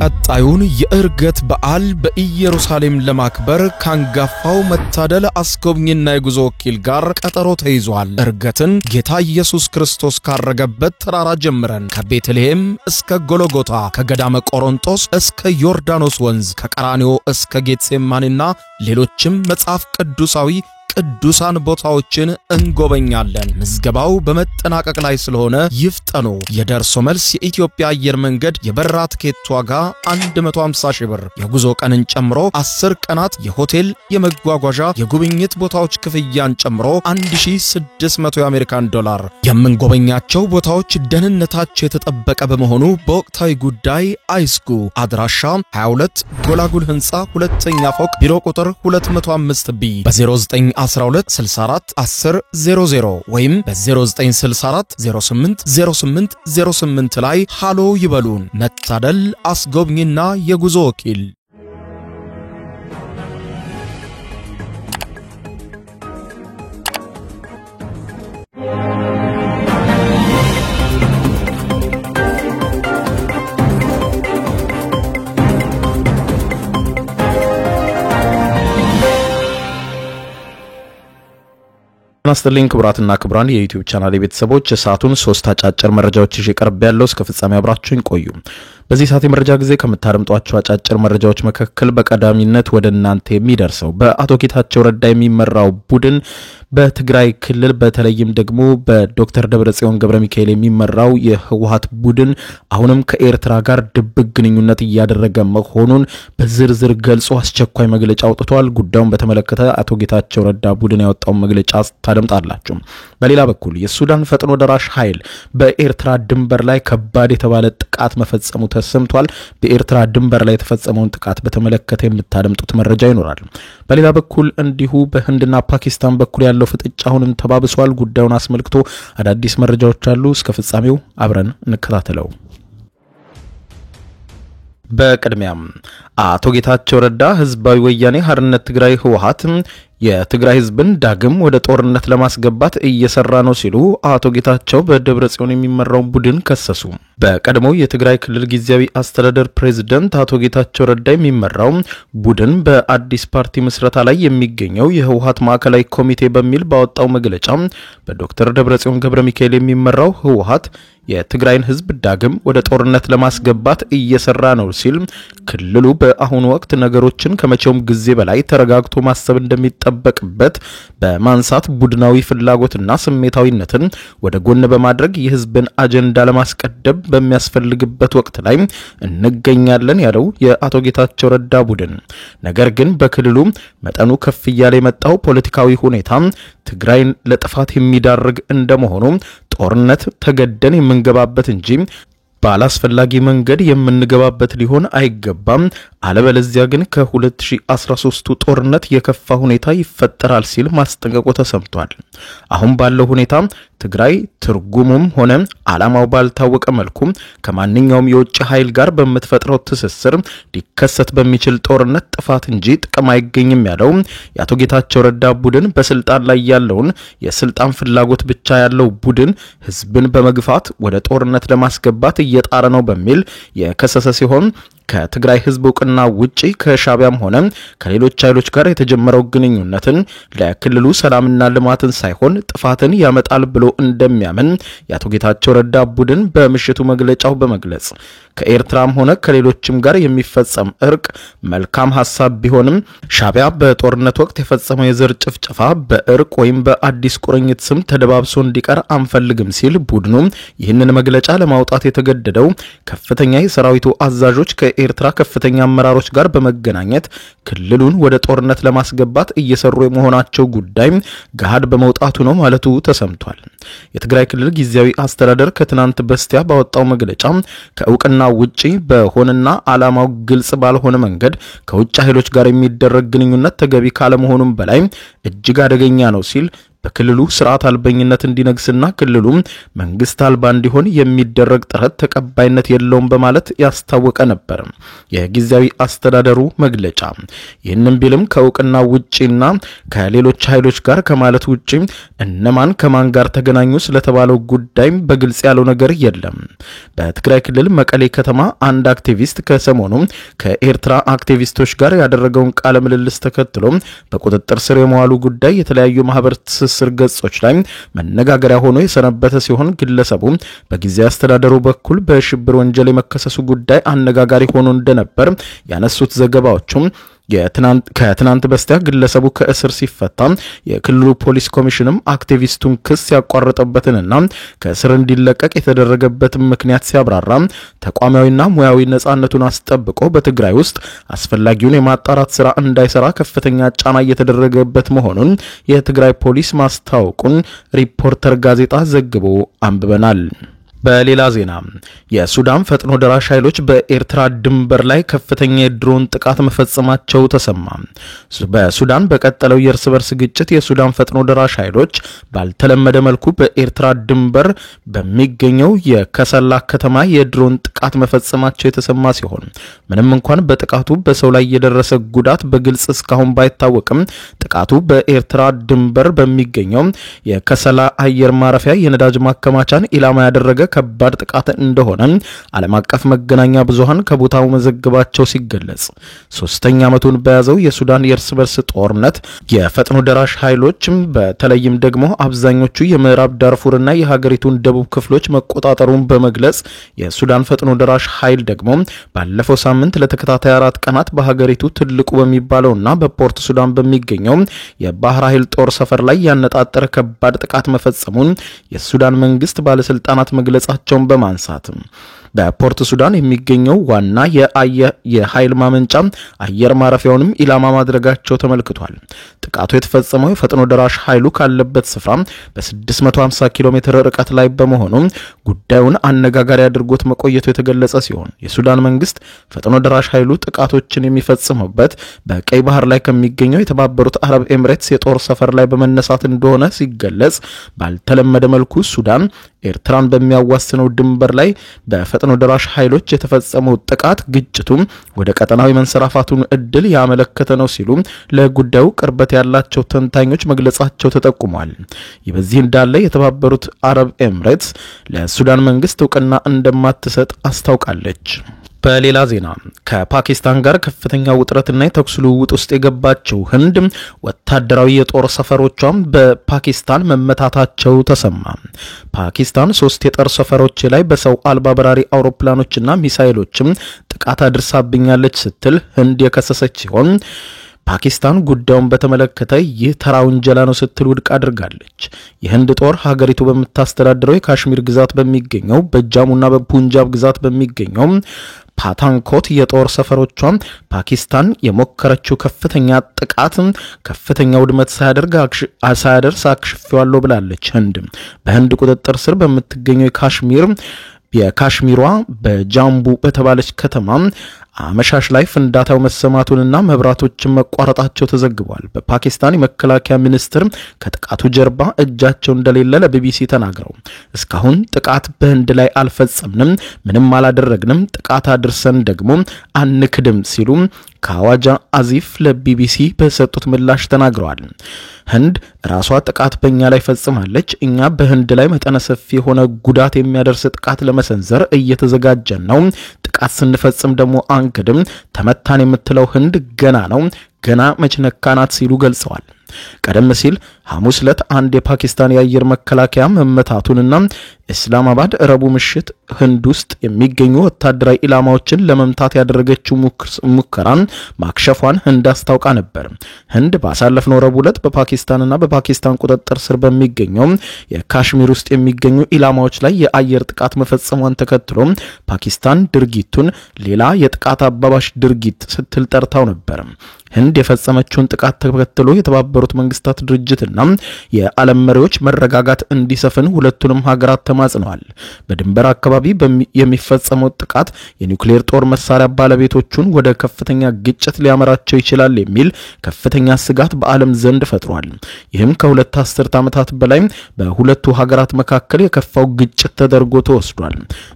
ቀጣዩን የእርገት በዓል በኢየሩሳሌም ለማክበር ካንጋፋው መታደል አስጎብኝና የጉዞ ወኪል ጋር ቀጠሮ ተይዟል። እርገትን ጌታ ኢየሱስ ክርስቶስ ካረገበት ተራራ ጀምረን ከቤተልሔም እስከ ጎልጎታ፣ ከገዳመ ቆሮንጦስ እስከ ዮርዳኖስ ወንዝ፣ ከቀራንዮ እስከ ጌትሴማኒና ሌሎችም መጽሐፍ ቅዱሳዊ ቅዱሳን ቦታዎችን እንጎበኛለን። ምዝገባው በመጠናቀቅ ላይ ስለሆነ ይፍጠኑ። የደርሶ መልስ የኢትዮጵያ አየር መንገድ የበረራ ትኬት ዋጋ 150 ሺህ ብር፣ የጉዞ ቀንን ጨምሮ 10 ቀናት የሆቴል የመጓጓዣ የጉብኝት ቦታዎች ክፍያን ጨምሮ 1600 የአሜሪካን ዶላር። የምንጎበኛቸው ቦታዎች ደህንነታቸው የተጠበቀ በመሆኑ በወቅታዊ ጉዳይ አይስጉ። አድራሻ 22 ጎላጉል ህንጻ ሁለተኛ ፎቅ ቢሮ ቁጥር 205 ቢ በ09 12 64 10 00 ወይም በ0964 08 08 08 ላይ ሃሎ ይበሉን። መታደል አስጎብኝና የጉዞ ወኪል። ናስተሊን ክብራትና ክብራን የዩቲዩብ ቻናል ቤተሰቦች ሰዓቱን 3 አጫጭር መረጃዎች ይዤ ቀርብ ያለው እስከ ፍጻሜ አብራችሁን ቆዩ። በዚህ ሰዓት የመረጃ ጊዜ ከምታደምጧቸው አጫጭር መረጃዎች መካከል በቀዳሚነት ወደ እናንተ የሚደርሰው በአቶ ጌታቸው ረዳ የሚመራው ቡድን በትግራይ ክልል በተለይም ደግሞ በዶክተር ደብረጽዮን ገብረሚካኤል የሚመራው የህወሓት ቡድን አሁንም ከኤርትራ ጋር ድብቅ ግንኙነት እያደረገ መሆኑን በዝርዝር ገልጾ አስቸኳይ መግለጫ አውጥቷል። ጉዳዩን በተመለከተ አቶ ጌታቸው ረዳ ቡድን ያወጣው መግለጫ ታደምጣላችሁ። በሌላ በኩል የሱዳን ፈጥኖ ደራሽ ኃይል በኤርትራ ድንበር ላይ ከባድ የተባለ ጥቃት መፈጸሙ ተሰምቷል። በኤርትራ ድንበር ላይ የተፈጸመውን ጥቃት በተመለከተ የምታደምጡት መረጃ ይኖራል። በሌላ በኩል እንዲሁ በህንድና ፓኪስታን በኩል ያለው ፍጥጫ አሁንም ተባብሷል። ጉዳዩን አስመልክቶ አዳዲስ መረጃዎች አሉ። እስከ ፍጻሜው አብረን እንከታተለው። በቅድሚያም አቶ ጌታቸው ረዳ ህዝባዊ ወያኔ ሓርነት ትግራይ ህወሓት የትግራይ ህዝብን ዳግም ወደ ጦርነት ለማስገባት እየሰራ ነው ሲሉ አቶ ጌታቸው በደብረጽዮን የሚመራው ቡድን ከሰሱ። በቀድሞው የትግራይ ክልል ጊዜያዊ አስተዳደር ፕሬዝዳንት አቶ ጌታቸው ረዳ የሚመራው ቡድን በአዲስ ፓርቲ ምስረታ ላይ የሚገኘው የህወሓት ማዕከላዊ ኮሚቴ በሚል ባወጣው መግለጫ በዶክተር ደብረጽዮን ገብረሚካኤል የሚመራው ህወሓት የትግራይን ህዝብ ዳግም ወደ ጦርነት ለማስገባት እየሰራ ነው ሲል ክልሉ በአሁኑ ወቅት ነገሮችን ከመቼውም ጊዜ በላይ ተረጋግቶ ማሰብ እንደሚጠበቅበት በማንሳት ቡድናዊ ፍላጎትና ስሜታዊነትን ወደ ጎን በማድረግ የህዝብን አጀንዳ ለማስቀደም በሚያስፈልግበት ወቅት ላይ እንገኛለን ያለው የአቶ ጌታቸው ረዳ ቡድን ነገር ግን በክልሉ መጠኑ ከፍ እያለ የመጣው ፖለቲካዊ ሁኔታ ትግራይን ለጥፋት የሚዳርግ እንደመሆኑ ጦርነት ተገደን የምንገባበት እንጂ ባላስፈላጊ መንገድ የምንገባበት ሊሆን አይገባም፣ አለበለዚያ ግን ከ2013 ጦርነት የከፋ ሁኔታ ይፈጠራል ሲል ማስጠንቀቁ ተሰምቷል። አሁን ባለው ሁኔታ ትግራይ ትርጉሙም ሆነ ዓላማው ባልታወቀ መልኩ ከማንኛውም የውጭ ኃይል ጋር በመትፈጥረው ትስስር ሊከሰት በሚችል ጦርነት ጥፋት እንጂ ጥቅም አይገኝም ያለው የአቶ ጌታቸው ረዳ ቡድን በስልጣን ላይ ያለውን የስልጣን ፍላጎት ብቻ ያለው ቡድን ህዝብን በመግፋት ወደ ጦርነት ለማስገባት እየጣረ ነው በሚል የከሰሰ ሲሆን ከትግራይ ህዝብ እውቅና ውጪ ከሻቢያም ሆነ ከሌሎች ኃይሎች ጋር የተጀመረው ግንኙነትን ለክልሉ ሰላምና ልማትን ሳይሆን ጥፋትን ያመጣል ብሎ እንደሚያምን የአቶ ጌታቸው ረዳ ቡድን በምሽቱ መግለጫው በመግለጽ ከኤርትራም ሆነ ከሌሎችም ጋር የሚፈጸም እርቅ መልካም ሐሳብ ቢሆንም ሻቢያ በጦርነት ወቅት የፈጸመው የዘር ጭፍጨፋ በእርቅ ወይም በአዲስ ቁርኝት ስም ተደባብሶ እንዲቀር አንፈልግም ሲል ቡድኑ ይህንን መግለጫ ለማውጣት የተገደደው ከፍተኛ የሰራዊቱ አዛዦች ከኤርትራ ከፍተኛ አመራሮች ጋር በመገናኘት ክልሉን ወደ ጦርነት ለማስገባት እየሰሩ የመሆናቸው ጉዳይ ገሃድ በመውጣቱ ነው ማለቱ ተሰምቷል። የትግራይ ክልል ጊዜያዊ አስተዳደር ከትናንት በስቲያ ባወጣው መግለጫ ከእውቅና ውጪ በሆነና ዓላማው ግልጽ ባልሆነ መንገድ ከውጭ ኃይሎች ጋር የሚደረግ ግንኙነት ተገቢ ካለመሆኑም በላይ እጅግ አደገኛ ነው ሲል በክልሉ ስርዓት አልበኝነት እንዲነግስና ክልሉ መንግስት አልባ እንዲሆን የሚደረግ ጥረት ተቀባይነት የለውም በማለት ያስታወቀ ነበር የጊዜያዊ አስተዳደሩ መግለጫ። ይህንን ቢልም ከእውቅና ውጪና ከሌሎች ኃይሎች ጋር ከማለት ውጪ እነማን ከማን ጋር ተገናኙ ስለተባለው ጉዳይ በግልጽ ያለው ነገር የለም። በትግራይ ክልል መቀሌ ከተማ አንድ አክቲቪስት ከሰሞኑ ከኤርትራ አክቲቪስቶች ጋር ያደረገውን ቃለ ምልልስ ተከትሎ በቁጥጥር ስር የመዋሉ ጉዳይ የተለያዩ ማህበር ትስስር ገጾች ላይ መነጋገሪያ ሆኖ የሰነበተ ሲሆን ግለሰቡ በጊዜያዊ አስተዳደሩ በኩል በሽብር ወንጀል የመከሰሱ ጉዳይ አነጋጋሪ ሆኖ እንደነበር ያነሱት ዘገባዎችም ከትናንት በስቲያ ግለሰቡ ከእስር ሲፈታ የክልሉ ፖሊስ ኮሚሽንም አክቲቪስቱን ክስ ያቋረጠበትንና ከእስር እንዲለቀቅ የተደረገበትን ምክንያት ሲያብራራ ተቋማዊና ሙያዊ ነጻነቱን አስጠብቆ በትግራይ ውስጥ አስፈላጊውን የማጣራት ስራ እንዳይሰራ ከፍተኛ ጫና እየተደረገበት መሆኑን የትግራይ ፖሊስ ማስታወቁን ሪፖርተር ጋዜጣ ዘግቦ አንብበናል። በሌላ ዜና የሱዳን ፈጥኖ ደራሽ ኃይሎች በኤርትራ ድንበር ላይ ከፍተኛ የድሮን ጥቃት መፈጸማቸው ተሰማ። በሱዳን በቀጠለው የእርስ በርስ ግጭት የሱዳን ፈጥኖ ደራሽ ኃይሎች ባልተለመደ መልኩ በኤርትራ ድንበር በሚገኘው የከሰላ ከተማ የድሮን ጥቃት መፈጸማቸው የተሰማ ሲሆን ምንም እንኳን በጥቃቱ በሰው ላይ የደረሰ ጉዳት በግልጽ እስካሁን ባይታወቅም ጥቃቱ በኤርትራ ድንበር በሚገኘው የከሰላ አየር ማረፊያ የነዳጅ ማከማቻን ኢላማ ያደረገ ከባድ ጥቃት እንደሆነ ዓለም አቀፍ መገናኛ ብዙሃን ከቦታው መዘገባቸው ሲገለጽ 3ኛ ዓመቱን በያዘው የሱዳን የእርስ በርስ ጦርነት የፈጥኖ ደራሽ ኃይሎች በተለይም ደግሞ አብዛኞቹ የምዕራብ ዳርፉርና የሀገሪቱን ደቡብ ክፍሎች መቆጣጠሩን በመግለጽ የሱዳን ፈጥኖ ደራሽ ኃይል ደግሞ ባለፈው ሳምንት ለተከታታይ 4 ቀናት በሀገሪቱ ትልቁ በሚባለውና በፖርት ሱዳን በሚገኘው የባህር ኃይል ጦር ሰፈር ላይ ያነጣጠረ ከባድ ጥቃት መፈጸሙን የሱዳን መንግስት ባለስልጣናት መግለጻቸውን በማንሳት በፖርት ሱዳን የሚገኘው ዋና የኃይል ማመንጫ አየር ማረፊያውንም ኢላማ ማድረጋቸው ተመልክቷል። ጥቃቱ የተፈጸመው የፈጥኖ ደራሽ ኃይሉ ካለበት ስፍራ በ650 ኪሎ ሜትር ርቀት ላይ በመሆኑ ጉዳዩን አነጋጋሪ አድርጎት መቆየቱ የተገለጸ ሲሆን የሱዳን መንግስት ፈጥኖ ደራሽ ኃይሉ ጥቃቶችን የሚፈጽምበት በቀይ ባህር ላይ ከሚገኘው የተባበሩት አረብ ኤሚሬትስ የጦር ሰፈር ላይ በመነሳት እንደሆነ ሲገለጽ ባልተለመደ መልኩ ሱዳን ኤርትራን በሚያዋስነው ድንበር ላይ በፈጥኖ ደራሽ ኃይሎች የተፈጸመው ጥቃት ግጭቱም ወደ ቀጠናዊ መንሰራፋቱን እድል ያመለከተ ነው ሲሉ ለጉዳዩ ቅርበት ያላቸው ተንታኞች መግለጻቸው ተጠቁሟል። በዚህ እንዳለ የተባበሩት አረብ ኤሚሬትስ ለሱዳን መንግስት እውቅና እንደማትሰጥ አስታውቃለች። በሌላ ዜና ከፓኪስታን ጋር ከፍተኛ ውጥረትና የተኩስ ልውውጥ ውስጥ የገባቸው ህንድ ወታደራዊ የጦር ሰፈሮቿን በፓኪስታን መመታታቸው ተሰማ። ፓኪስታን 3 የጦር ሰፈሮች ላይ በሰው አልባ በራሪ አውሮፕላኖችና ሚሳኤሎችም ጥቃት አድርሳብኛለች ስትል ህንድ የከሰሰች ሲሆን ፓኪስታን ጉዳዩን በተመለከተ ይህ ተራ ወንጀል ነው ስትል ውድቅ አድርጋለች። የህንድ ጦር ሀገሪቱ በመታስተዳድረው የካሽሚር ግዛት በሚገኘው በጃሙና በፑንጃብ ግዛት በሚገኘው ፓታንኮት የጦር ሰፈሮቿን ፓኪስታን የሞከረችው ከፍተኛ ጥቃት ከፍተኛ ውድመት ሳያደርስ አክሽፌዋለሁ ብላለች። በህንድ ቁጥጥር ስር በምትገኘው የካሽሚሯ በጃምቡ በተባለች ከተማ አመሻሽ ላይ ፍንዳታው መሰማቱንና መብራቶችን መቋረጣቸው ተዘግቧል። በፓኪስታን የመከላከያ ሚኒስትር ከጥቃቱ ጀርባ እጃቸው እንደሌለ ለቢቢሲ ተናግረው እስካሁን ጥቃት በህንድ ላይ አልፈጸምንም፣ ምንም አላደረግንም፣ ጥቃት አድርሰን ደግሞ አንክድም ሲሉ ካዋጃ አዚፍ ለቢቢሲ በሰጡት ምላሽ ተናግረዋል። ህንድ ራሷ ጥቃት በእኛ ላይ ፈጽማለች፣ እኛ በህንድ ላይ መጠነ ሰፊ የሆነ ጉዳት የሚያደርስ ጥቃት ለመሰንዘር እየተዘጋጀን ነው፣ ጥቃት ስንፈጽም ደግሞ አንክድም፣ ተመታን የምትለው ህንድ ገና ነው፣ ገና መችነካናት ሲሉ ገልጸዋል። ቀደም ሲል ሐሙስ ዕለት አንድ የፓኪስታን የአየር መከላከያ መመታቱንና እስላማባድ ረቡዕ ምሽት ህንድ ውስጥ የሚገኙ ወታደራዊ ኢላማዎችን ለመምታት ያደረገችው ሙከራን ማክሸፏን ህንድ አስታውቃ ነበር። ህንድ ባሳለፍነው ረቡዕ ዕለት በፓኪስታንና በፓኪስታን ቁጥጥር ስር በሚገኘው የካሽሚር ውስጥ የሚገኙ ኢላማዎች ላይ የአየር ጥቃት መፈጸሟን ተከትሎ ፓኪስታን ድርጊቱን ሌላ የጥቃት አባባሽ ድርጊት ስትል ጠርታው ነበር። ህንድ የፈጸመችውን ጥቃት ተከትሎ የተባበሩት መንግስታት ድርጅትና የዓለም መሪዎች መረጋጋት እንዲሰፍን ሁለቱንም ሀገራት ተማጽነዋል። በድንበር አካባቢ የሚፈጸመው ጥቃት የኒውክሌር ጦር መሳሪያ ባለቤቶቹን ወደ ከፍተኛ ግጭት ሊያመራቸው ይችላል የሚል ከፍተኛ ስጋት በዓለም ዘንድ ፈጥሯል። ይህም ከሁለት አስርት ዓመታት በላይ በሁለቱ ሀገራት መካከል የከፋው ግጭት ተደርጎ ተወስዷል።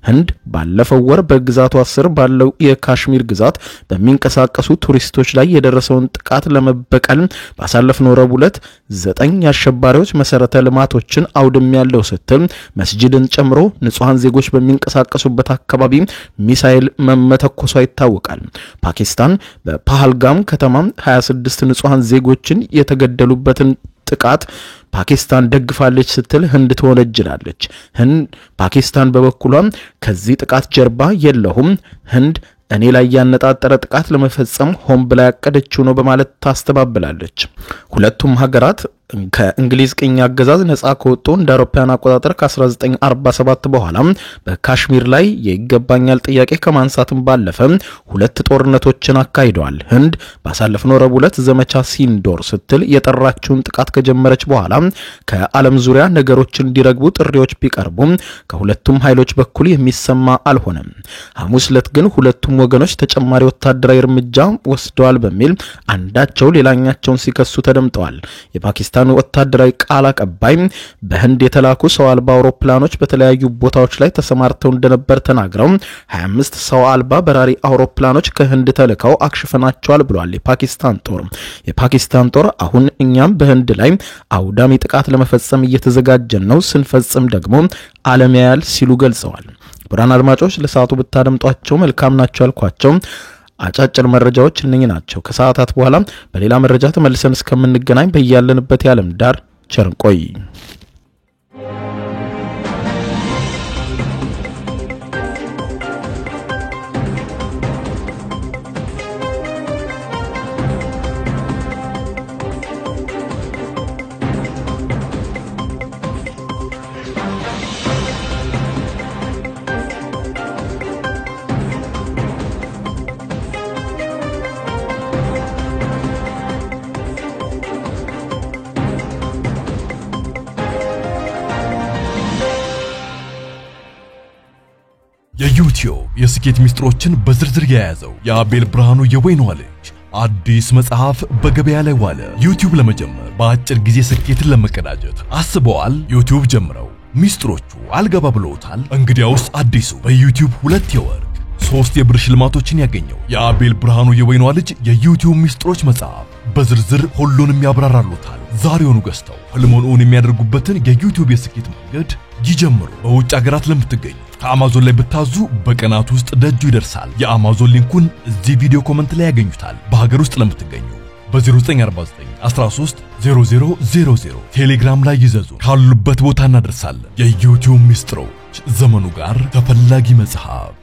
ህንድ ባለፈው ወር በግዛቷ ስር ባለው የካሽሚር ግዛት በሚንቀሳቀሱ ቱሪስቶች ላይ የደረሰውን ጥቃት ለመበቀል ባሳለፍነው ረቡዕ ዕለት 9 አሸባሪዎች መሰረተ ልማቶችን አውድሜያለሁ ስትል መስጂድን ጨምሮ ንጹሃን ዜጎች በሚንቀሳቀሱበት አካባቢ ሚሳኤል መተኮሷ ይታወቃል። ፓኪስታን በፓህልጋም ከተማ 26 ንጹሃን ዜጎችን የተገደሉበትን ጥቃት ፓኪስታን ደግፋለች ስትል ህንድ ተወነጅላለች። ፓኪስታን በበኩሏ ከዚህ ጥቃት ጀርባ የለሁም፣ ህንድ እኔ ላይ ያነጣጠረ ጥቃት ለመፈጸም ሆን ብላ ያቀደችው ነው በማለት ታስተባብላለች። ሁለቱም ሀገራት ከእንግሊዝ ቅኝ አገዛዝ ነፃ ከወጡ እንደ አውሮፓውያን አቆጣጠር ከ1947 በኋላ በካሽሚር ላይ የይገባኛል ጥያቄ ከማንሳትም ባለፈ ሁለት ጦርነቶችን አካሂደዋል። ህንድ ባሳለፍነው ረቡዕ ዕለት ዘመቻ ሲንዶር ስትል የጠራችውን ጥቃት ከጀመረች በኋላ ከዓለም ዙሪያ ነገሮች እንዲረግቡ ጥሪዎች ቢቀርቡም ከሁለቱም ኃይሎች በኩል የሚሰማ አልሆነም። ሐሙስ ዕለት ግን ሁለቱም ወገኖች ተጨማሪ ወታደራዊ እርምጃ ወስደዋል በሚል አንዳቸው ሌላኛቸውን ሲከሱ ተደምጠዋል። የፓኪስታን ወታደራዊ ቃል አቀባይ በህንድ የተላኩ ሰው አልባ አውሮፕላኖች በተለያዩ ቦታዎች ላይ ተሰማርተው እንደነበር ተናግረው 25 ሰው አልባ በራሪ አውሮፕላኖች ከህንድ ተልከው አክሽፈናቸዋል ብሏል የፓኪስታን ጦር አሁን እኛም በህንድ ላይ አውዳሚ ጥቃት ለመፈጸም እየተዘጋጀን ነው፣ ስንፈጽም ደግሞ ዓለም ያያል ሲሉ ገልጸዋል። ብራን አድማጮች ለሰዓቱ ብታደምጧቸው መልካም ናቸው ያልኳቸው አጫጭር መረጃዎች እነኚህ ናቸው። ከሰዓታት በኋላ በሌላ መረጃ ተመልሰን እስከምንገናኝ በያለንበት የዓለም ዳር ቸር እንቆይ። የዩቲዩብ የስኬት ሚስጥሮችን በዝርዝር የያዘው የአቤል ብርሃኑ የወይኗ ልጅ አዲስ መጽሐፍ በገበያ ላይ ዋለ። ዩቲዩብ ለመጀመር በአጭር ጊዜ ስኬትን ለመቀዳጀት አስበዋል? ዩቲዩብ ጀምረው ሚስጥሮቹ አልገባ ብለውታል? እንግዲያውስ አዲሱ በዩቲዩብ 2 የወርቅ 3 የብር ሽልማቶችን ያገኘው የአቤል ብርሃኑ የወይኗ ልጅ የዩቲዩብ ሚስጥሮች መጽሐፍ በዝርዝር ሁሉንም ያብራራሉታል። ዛሬውኑ ገዝተው ህልሞን እውን የሚያደርጉበትን የዩቲዩብ የስኬት መንገድ ይጀምሩ። በውጭ ሀገራት ለምትገኙ ከአማዞን ላይ ብታዙ በቀናት ውስጥ ደጁ ይደርሳል። የአማዞን ሊንኩን እዚህ ቪዲዮ ኮሜንት ላይ ያገኙታል። በሀገር ውስጥ ለምትገኙ በ0949 13 0000 ቴሌግራም ላይ ይዘዙ። ካሉበት ቦታ እናደርሳለን። የዩቲዩብ ሚስጥሮች ዘመኑ ጋር ተፈላጊ መጽሐፍ